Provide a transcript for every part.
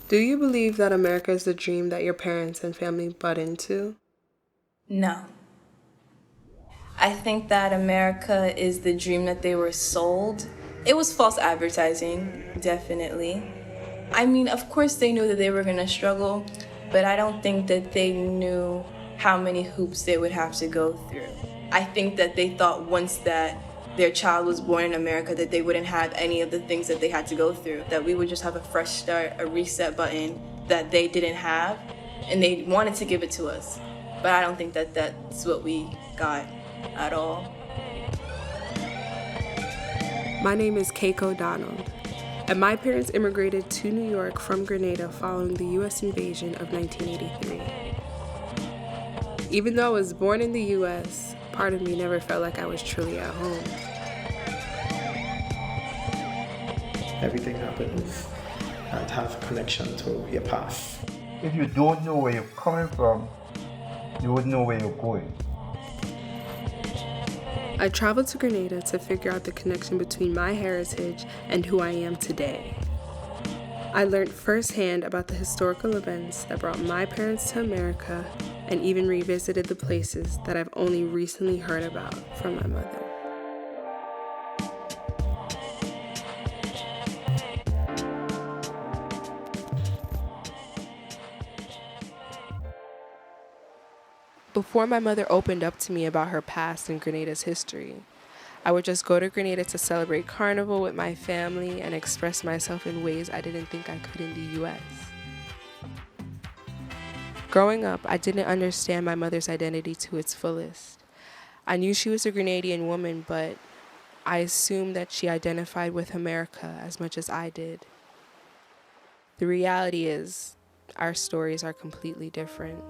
Do you believe that America is the dream that your parents and family butt into? No. I think that America is the dream that they were sold. It was false advertising, definitely. I mean, of course they knew that they were gonna struggle, but I don't think that they knew how many hoops they would have to go through. I think that they thought once that their child was born in America that they wouldn't have any of the things that they had to go through, that we would just have a fresh start, a reset button that they didn't have, and they wanted to give it to us. But I don't think that that's what we got at all. My name is Kayko Donald, and my parents immigrated to New York from Grenada following the U.S. invasion of 1983. Even though I was born in the U.S., part of me never felt like I was truly at home. Everything happens and has a connection to your past. If you don't know where you're coming from, you wouldn't know where you're going. I traveled to Grenada to figure out the connection between my heritage and who I am today. I learned firsthand about the historical events that brought my parents to America and even revisited the places that I've only recently heard about from my mother. Before my mother opened up to me about her past and Grenada's history, I would just go to Grenada to celebrate Carnival with my family and express myself in ways I didn't think I could in the US. Growing up, I didn't understand my mother's identity to its fullest. I knew she was a Grenadian woman, but I assumed that she identified with America as much as I did. The reality is, our stories are completely different.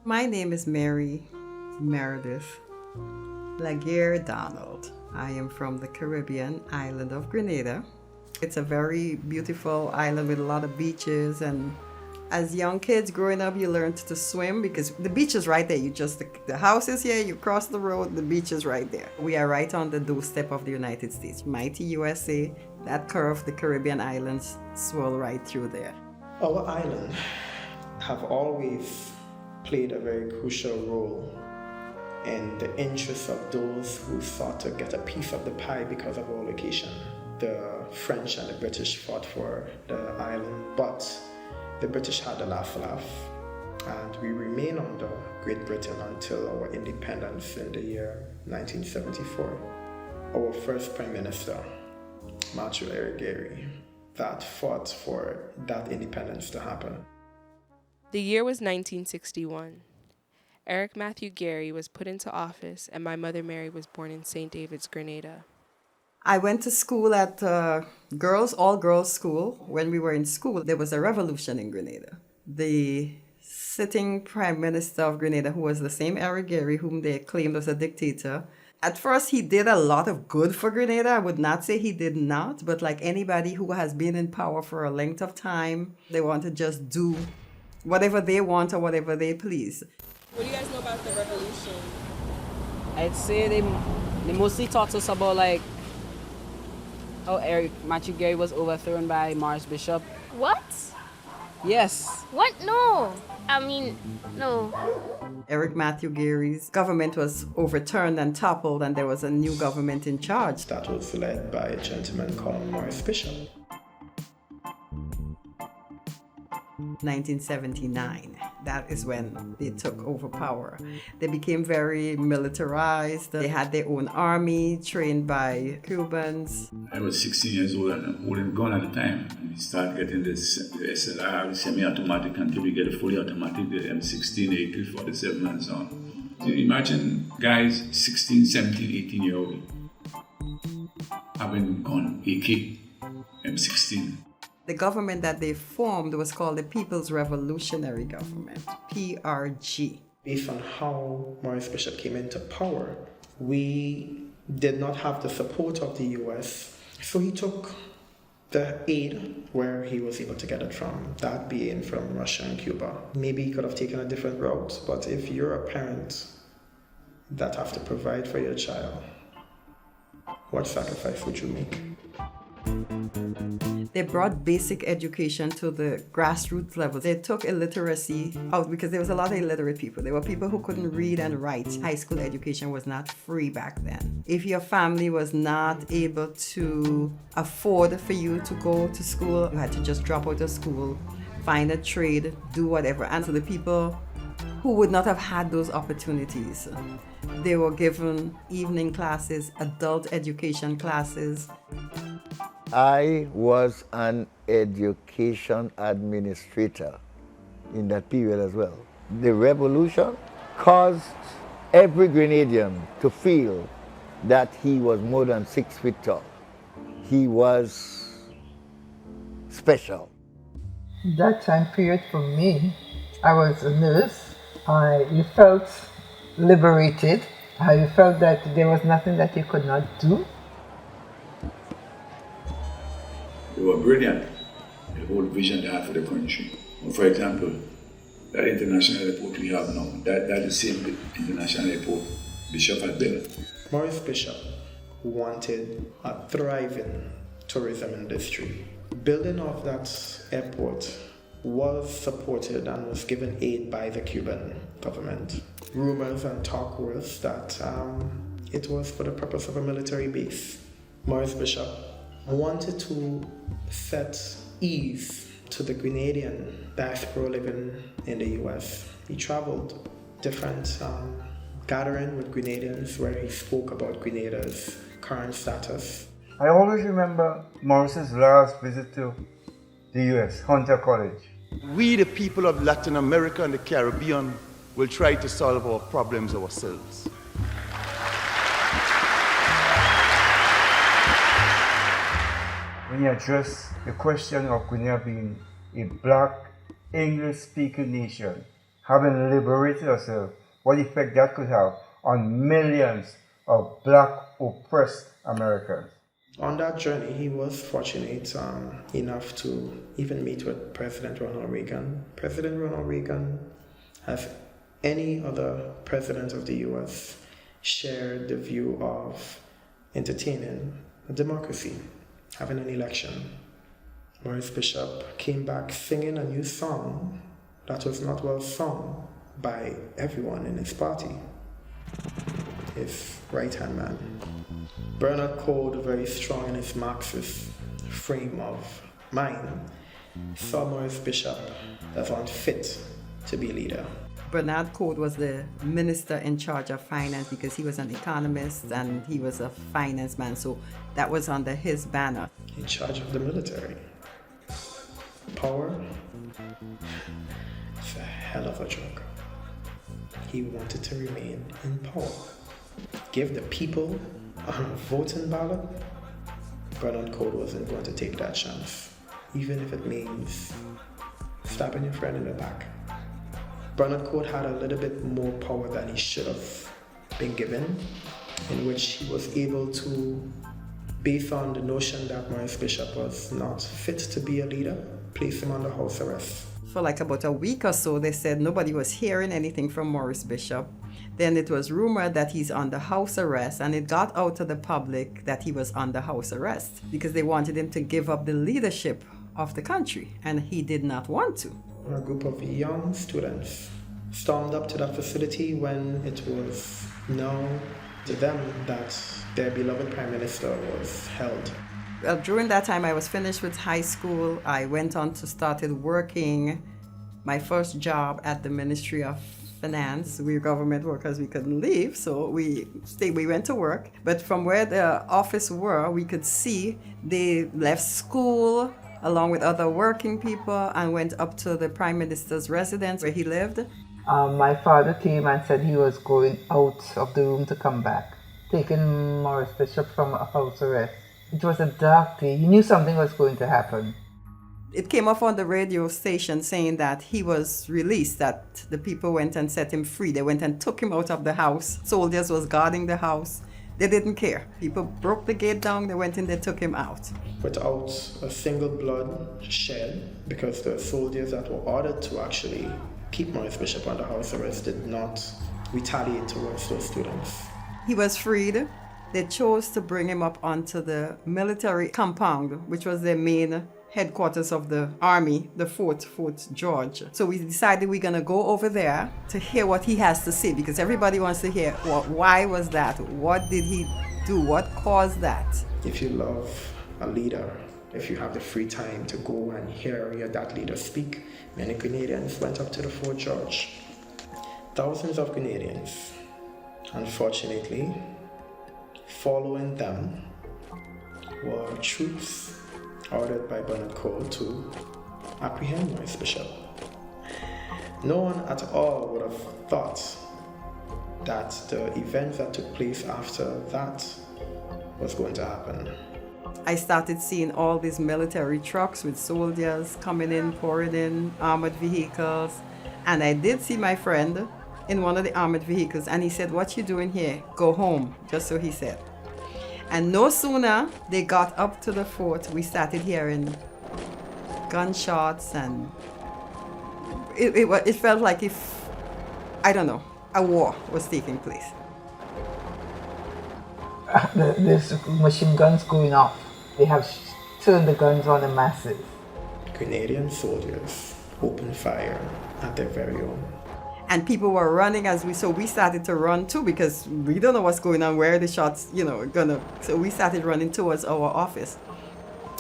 My name is Mary Meredith Laguerre Donald. I am from the Caribbean island of Grenada. It's a very beautiful island with a lot of beaches, and as young kids growing up, you learned to swim because the beach is right there. The house is here, you cross the road, the beach is right there. We are right on the doorstep of the United States. Mighty USA, that curve, the Caribbean islands swirl right through there. Our island have always played a very crucial role in the interests of those who sought to get a piece of the pie because of our location. The French and the British fought for the island, but the British had the last laugh, and we remained under Great Britain until our independence in the year 1974. Our first Prime Minister, Maurice Bishop, that fought for that independence to happen. The year was 1961. Eric Matthew Gary was put into office, and my mother Mary was born in St. David's, Grenada. I went to school at all-girls school. When we were in school, there was a revolution in Grenada. The sitting Prime Minister of Grenada, who was the same Eric Gary, whom they claimed was a dictator, at first he did a lot of good for Grenada. I would not say he did not, but like anybody who has been in power for a length of time, they want to just do whatever they want or whatever they please. What do you guys know about the revolution? I'd say they mostly taught us about like how Eric Matthew Gary was overthrown by Maurice Bishop. What? Yes. What? No. I mean, no. Eric Matthew Gary's government was overturned and toppled, and there was a new government in charge. That was led by a gentleman called Maurice Bishop. 1979. That is when they took over power. They became very militarized. They had their own army trained by Cubans. I was 16 years old and holding a gun at the time. And we started getting this SLR, the semi-automatic, until we get a fully automatic, the M16, AK, 47 and so on. So imagine guys 16, 17, 18 year old having gun, AK, M16. The government that they formed was called the People's Revolutionary Government, PRG. Based on how Maurice Bishop came into power, we did not have the support of the US, so he took the aid where he was able to get it from, that being from Russia and Cuba. Maybe he could have taken a different route, but if you're a parent that have to provide for your child, What sacrifice would you make? They brought basic education to the grassroots level. They took illiteracy out because there was a lot of illiterate people. There were people who couldn't read and write. High school education was not free back then. If your family was not able to afford for you to go to school, you had to just drop out of school, find a trade, do whatever. And so the people who would not have had those opportunities, they were given evening classes, adult education classes. I was an education administrator in that period as well. The revolution caused every Grenadian to feel that he was more than 6 feet tall. He was special. That time period for me, I was a nurse. You felt liberated. You felt that there was nothing that you could not do. They were brilliant, the whole vision they had for the country. For example, that international airport we have now, that is the same international airport Bishop had built. Maurice Bishop wanted a thriving tourism industry. Building of that airport was supported and was given aid by the Cuban government. Rumors and talk was that it was for the purpose of a military base. Maurice Bishop wanted to set ease to the Grenadian diaspora living in the US. He traveled different gathering with Grenadians where he spoke about Grenada's current status. I always remember Maurice's last visit to the US, Hunter College. We, the people of Latin America and the Caribbean, will try to solve our problems ourselves. When you address the question of Grenada being a black, English-speaking nation, having liberated herself, what effect that could have on millions of black oppressed Americans. On that journey, he was fortunate enough to even meet with President Ronald Reagan. President Ronald Reagan, as any other president of the US, shared the view of entertaining a democracy, having an election. Maurice Bishop came back singing a new song that was not well sung by everyone in his party. His right-hand man. Bernard Code, very strong in his Marxist frame of mind, saw Maurice Bishop as unfit to be leader. Bernard Code was the minister in charge of finance because he was an economist and he was a finance man, so that was under his banner. In charge of the military. Power, it's a hell of a joke. He wanted to remain in power. Give the people on a voting ballot. Bernard Code wasn't going to take that chance, even if it means stabbing your friend in the back. Bernard Code had a little bit more power than he should have been given, in which he was able to, based on the notion that Maurice Bishop was not fit to be a leader, place him under house arrest. For like about a week or so, they said nobody was hearing anything from Maurice Bishop. Then it was rumored that he's under house arrest, and it got out to the public that he was under house arrest because they wanted him to give up the leadership of the country, and he did not want to. A group of young students stormed up to that facility when it was known to them that their beloved Prime Minister was held. Well, during that time, I was finished with high school. I went on to started working my first job at the Ministry of Finance. We were government workers, we couldn't leave, so we went to work. But from where the office were, we could see they left school along with other working people and went up to the Prime Minister's residence where he lived. My father came and said he was going out of the room to come back, taking Maurice Bishop from a house arrest. It was a dark day. He knew something was going to happen. It came off on the radio station saying that he was released, that the people went and set him free. They went and took him out of the house. Soldiers was guarding the house. They didn't care. People broke the gate down, they went in, they took him out. Without a single blood shed, because the soldiers that were ordered to actually keep Maurice Bishop under house arrest did not retaliate towards those students. He was freed. They chose to bring him up onto the military compound, which was their main headquarters of the army, the Fort George. So we decided we're going to go over there to hear what he has to say, because everybody wants to hear, why was that? What did he do? What caused that? If you love a leader, if you have the free time to go and hear that leader speak, many Grenadians went up to the Fort George. Thousands of Grenadians, unfortunately, following them were troops ordered by Bernard Cole to apprehend Maurice Bishop. No one at all would have thought that the events that took place after that was going to happen. I started seeing all these military trucks with soldiers coming in, pouring in, armored vehicles. And I did see my friend in one of the armored vehicles, and he said, "What you doing here? Go home," just so he said. And no sooner they got up to the fort, we started hearing gunshots, and it felt like if, I don't know, a war was taking place. There's machine guns going off. They have turned the guns on the masses. Grenadian soldiers opened fire at their very own. And people were running so we started to run too, because we don't know what's going on, where the shots, so we started running towards our office.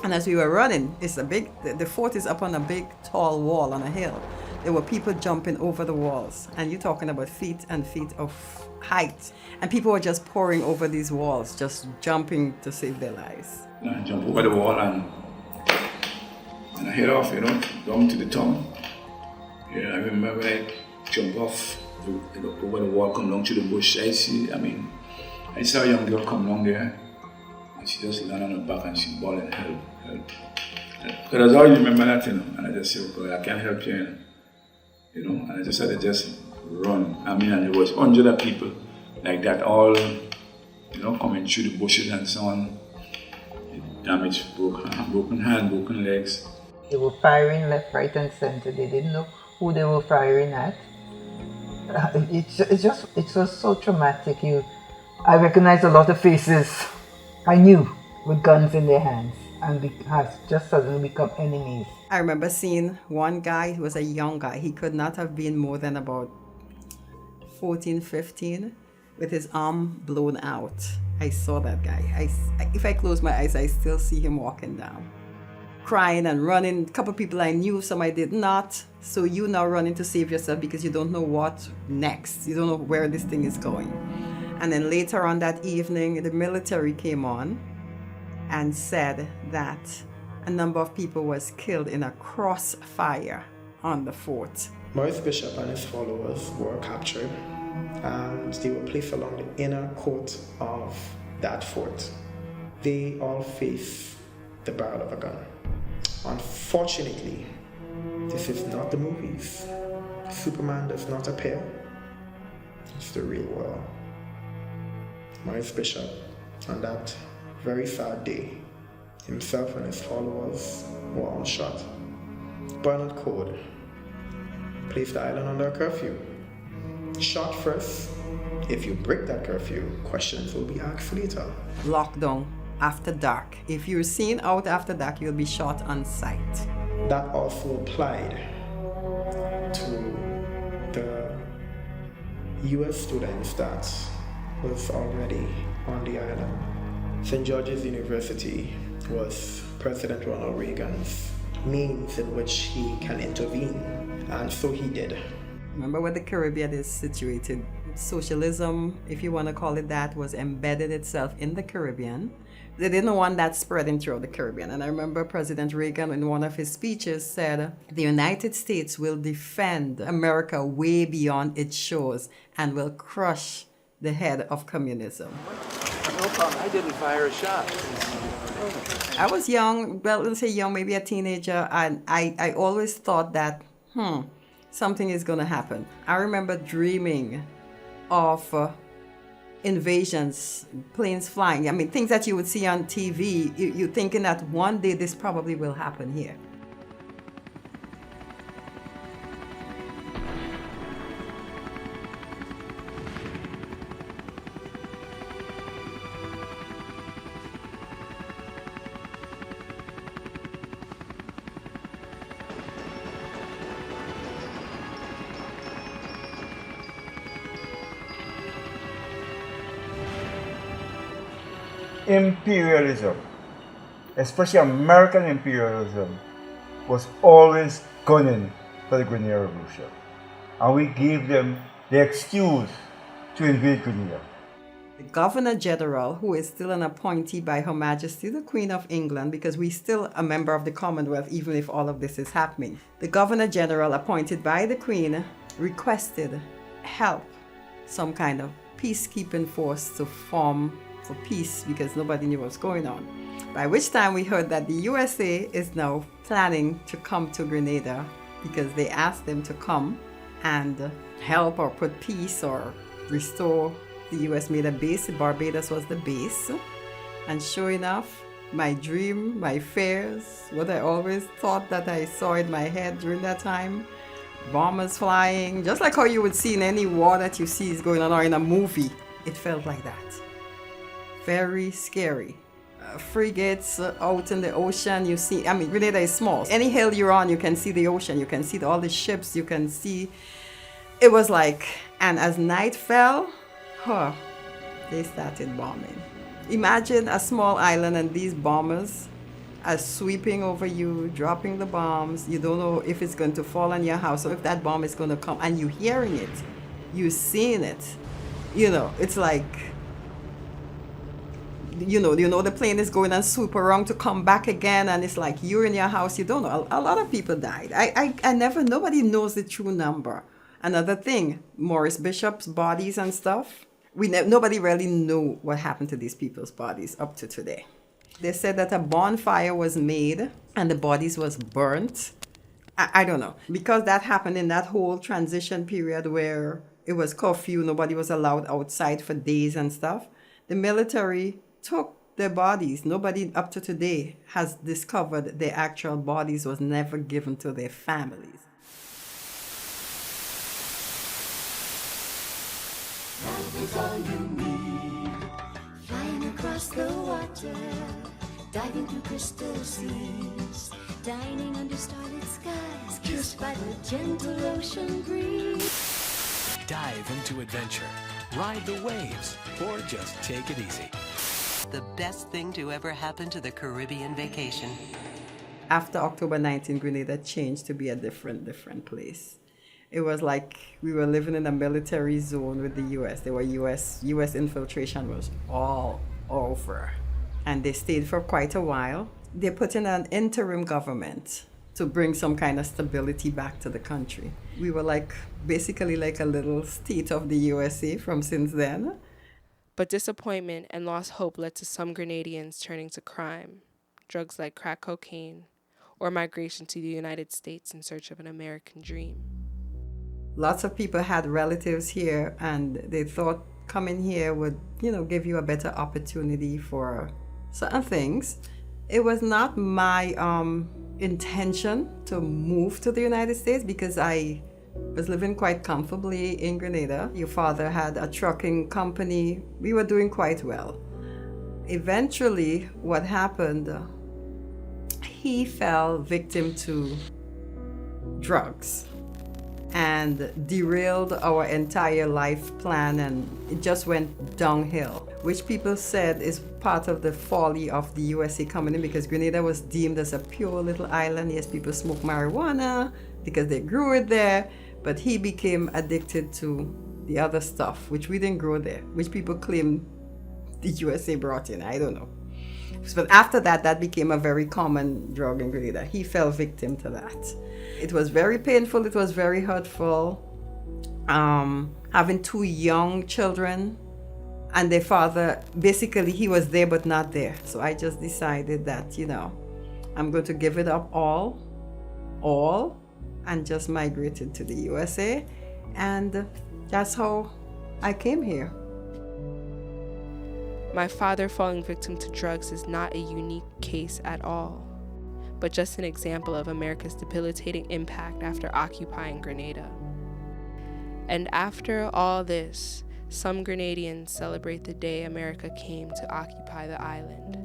And as we were running, the fort is up on a big tall wall on a hill. There were people jumping over the walls, and you're talking about feet and feet of height. And people were just pouring over these walls, just jumping to save their lives. I jump over the wall and I head off, down to the town. Yeah, I remember when I jump off over the wall, come down to the bush. I saw a young girl come down there, and she just landed on her back and she bawling, "Help, help." Because I always remember that, and I just said, "Oh God, I can't help you," and I just had to run. And there was hundreds of people like that, all, coming through the bushes and so on. Damaged, broken hand, broken legs. They were firing left, right, and center. They didn't know who they were firing at. It was so traumatic. I recognized a lot of faces I knew with guns in their hands, and has just suddenly become enemies. I remember seeing one guy who was a young guy. He could not have been more than about 14, 15, with his arm blown out. I saw that guy. If I close my eyes, I still see him walking down, crying and running. A couple of people I knew, some I did not. So you now running to save yourself because you don't know what next. You don't know where this thing is going. And then later on that evening, the military came on and said that a number of people was killed in a crossfire on the fort. Maurice Bishop and his followers were captured, and they were placed along the inner court of that fort. They all face the barrel of a gun. Unfortunately, this is not the movies. Superman does not appear. It's the real world. Maurice Bishop, on that very sad day, himself and his followers were all shot. Bernard Code placed the island under a curfew. Shot first. If you break that curfew, questions will be asked later. Lockdown after dark. If you're seen out after dark, you'll be shot on sight. That also applied to the US students that was already on the island. St. George's University was President Ronald Reagan's means in which he can intervene, and so he did. Remember where the Caribbean is situated. Socialism, if you want to call it that, was embedded itself in the Caribbean. They didn't want that spreading throughout the Caribbean. And I remember President Reagan in one of his speeches said, "The United States will defend America way beyond its shores and will crush the head of communism." No problem. I didn't fire a shot. I was young, well, let's say young, maybe a teenager, and I always thought that, something is going to happen. I remember dreaming of invasions, planes flying. I mean, things that you would see on TV. You're thinking that one day this probably will happen here. imperialism, especially American imperialism, was always gunning for the Grenadian Revolution. And we gave them the excuse to invade Grenada. The Governor General, who is still an appointee by Her Majesty the Queen of England, because we're still a member of the Commonwealth even if all of this is happening. The Governor General appointed by the Queen requested help, some kind of peacekeeping force to form for peace because nobody knew what's going on. By which time we heard that the USA is now planning to come to Grenada because they asked them to come and help or put peace or restore. The US made a base, Barbados was the base. And sure enough, my dream, my fears, what I always thought that I saw in my head during that time, bombers flying, just like how you would see in any war that you see is going on or in a movie. It felt like that. Very scary. Frigates out in the ocean, you see, I mean, Grenada is small. Any hill you're on, you can see the ocean, you can see all the ships, you can see. It was like, and as night fell, they started bombing. Imagine a small island and these bombers are sweeping over you, dropping the bombs. You don't know if it's going to fall on your house or if that bomb is going to come, and you're hearing it, you're seeing it. You know, it's like, you know the plane is going and swoop around to come back again, and it's like you're in your house, you don't know. A lot of people died. Nobody knows the true number. Another thing, Maurice Bishop's bodies and stuff, nobody really knew what happened to these people's bodies up to today. They said that a bonfire was made and the bodies was burnt. I don't know. Because that happened in that whole transition period where it was curfew, nobody was allowed outside for days and stuff. The military took their bodies. Nobody up to today has discovered their actual bodies was never given to their families. Love is all you need. Flying across the water, diving through crystal seas, dining under starlit skies, kissed by the gentle ocean breeze. Dive into adventure, ride the waves, or just take it easy. The best thing to ever happen to the Caribbean vacation. After October 19, Grenada changed to be a different place. It was like we were living in a military zone with the US. There were US infiltration was all over. And they stayed for quite a while. They put in an interim government to bring some kind of stability back to the country. We were basically like a little state of the USA from since then. But disappointment and lost hope led to some Grenadians turning to crime, drugs like crack cocaine, or migration to the United States in search of an American dream. Lots of people had relatives here, and they thought coming here would, give you a better opportunity for certain things. It was not my intention to move to the United States because I was living quite comfortably in Grenada. Your father had a trucking company. We were doing quite well. Eventually, what happened, he fell victim to drugs and derailed our entire life plan, and it just went downhill, which people said is part of the folly of the USA coming in, because Grenada was deemed as a pure little island. Yes, people smoked marijuana because they grew it there, but he became addicted to the other stuff, which we didn't grow there, which people claim the USA brought in. I don't know. But after that, that became a very common drug in Grenada. He fell victim to that. It was very painful. It was very hurtful. Having two young children, and their father, basically he was there but not there. So I just decided that, I'm going to give it up all, and just migrated to the USA. And that's how I came here. My father falling victim to drugs is not a unique case at all, but just an example of America's debilitating impact after occupying Grenada. And after all this, some Grenadians celebrate the day America came to occupy the island.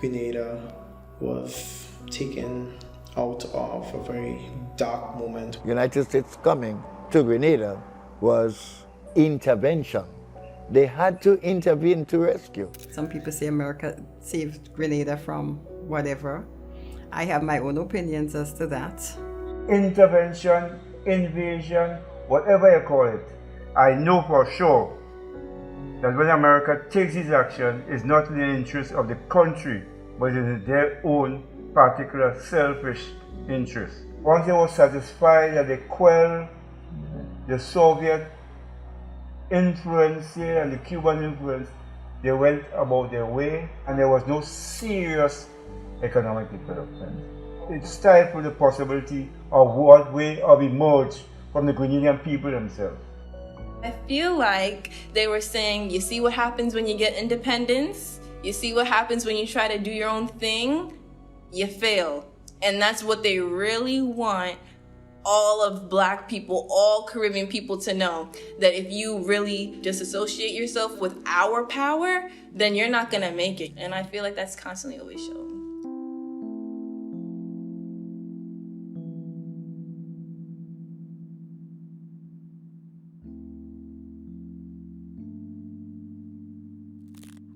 Grenada was taken out of a very dark moment. United States coming to Grenada was intervention They had to intervene to rescue. Some people say America saved Grenada from whatever. I have my own opinions as to that. Intervention, invasion, whatever you call it, I know for sure that when America takes this action, it's not in the interest of the country, but in their own particular selfish interest. Once they were satisfied that they quelled the Soviet influence here and the Cuban influence, they went about their way, and there was no serious economic development. It stifled the possibility of what way of emerge from the Grenadian people themselves. I feel like they were saying, you see what happens when you get independence? You see what happens when you try to do your own thing? You fail. And that's what they really want all of Black people, all Caribbean people to know, that if you really disassociate yourself with our power, then you're not gonna make it. And I feel like that's constantly always shown.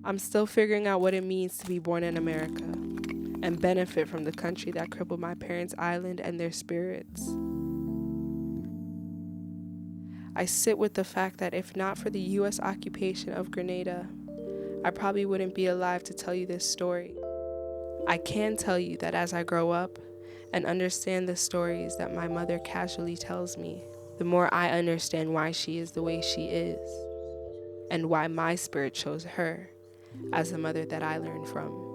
I'm still figuring out what it means to be born in America and benefit from the country that crippled my parents' island and their spirits. I sit with the fact that if not for the U.S. occupation of Grenada, I probably wouldn't be alive to tell you this story. I can tell you that as I grow up and understand the stories that my mother casually tells me, the more I understand why she is the way she is, and why my spirit chose her as the mother that I learned from.